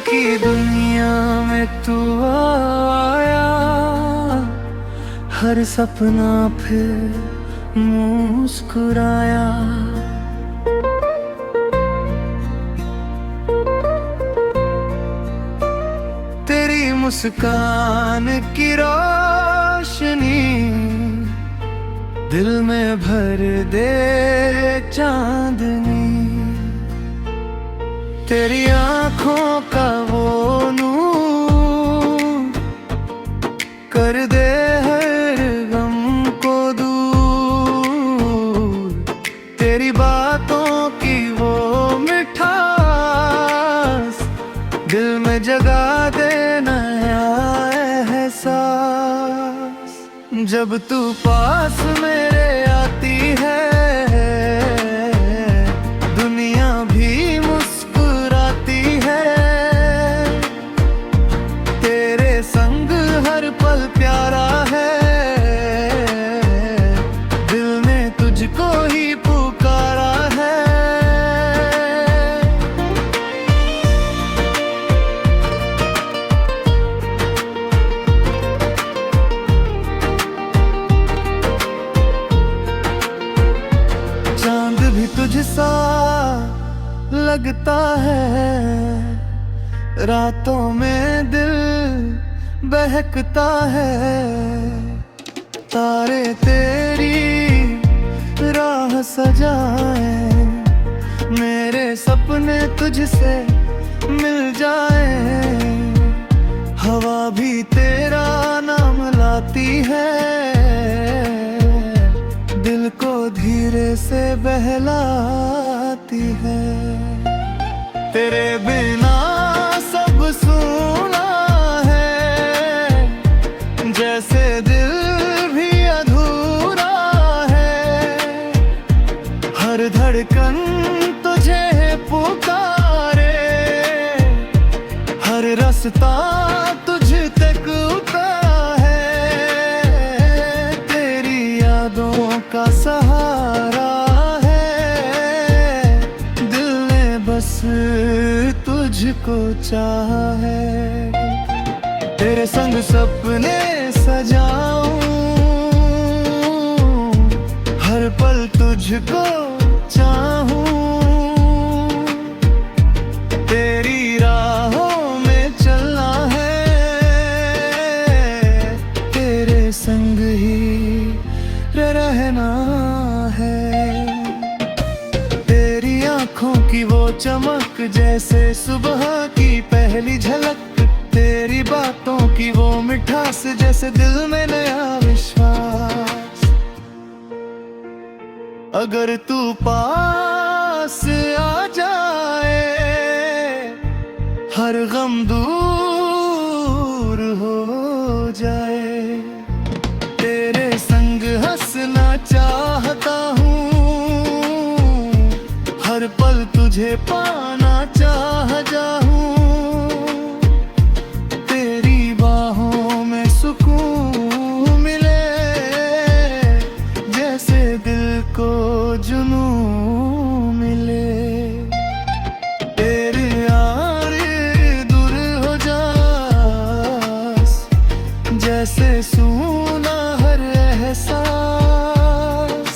की दुनिया में तू आया, हर सपना फिर मुस्कुराया। तेरी मुस्कान की रोशनी दिल में भर दे चांदनी। तेरी आँखों का वो नूर कर दे हर गम को दूर। तेरी बातों की वो मिठास दिल में जगा दे नया एहसास। जब तू पास मेरे आती है, दुनिया भी मुस्कुराती है। तेरे संग हर पल प्यारा है, दिल ने तुझको ही पुकारा है। चांद भी तुझसा लगता है, रातों में दिल बहकता है। तारे तेरी राह सजाए, मेरे सपने तुझसे मिल जाए। हवा भी तेरा नाम लाती है, दिल को धीरे से बहलाती है। तेरे बिना सब सूना है, जैसे दिल भी अधूरा है। हर धड़कन तुझे पुकारे, हर रास्ता तुझ तक उतरा है। तेरी यादों का सहारा है, दिल ने बस तुझको चाहा है। तेरे संग सपने सजाऊं, हर पल तुझको चाहूं। तेरी राहों में चलना है, तेरे संग ही रहना है। तेरी आँखों की वो चमक जैसे सुबह की पहली झलक। तेरी बातों की वो मिठास जैसे दिल में नया विश्वास। अगर तू पास आ जाए, हर गम दूर हो जाए। तेरे संग हंसना चाहता हूँ, हर पल तुझे पाना चाह जाऊं। तेरी बाहों में सुकून मिले, जैसे दिल को जुनून मिले। तेरे यार दूर हो जास, जैसे सूना हर एहसास।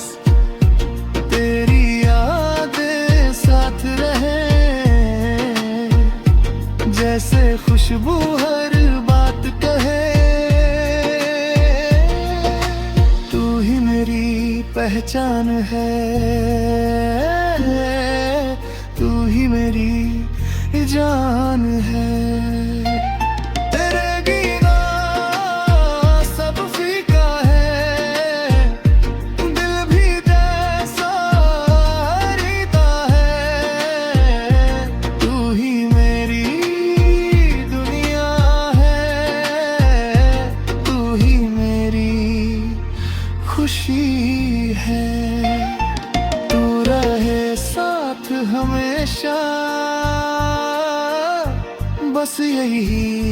तेरी यादें साथ रहे, जैसे खुशबू हर बात कहे। तू ही मेरी पहचान है, तू ही मेरी जान है। तेरे बिना सब फीका है, दिल भी जैसा हरीता है। तू ही मेरी दुनिया है, तू ही मेरी खुशी है। तू रहे साथ हमेशा, बस यही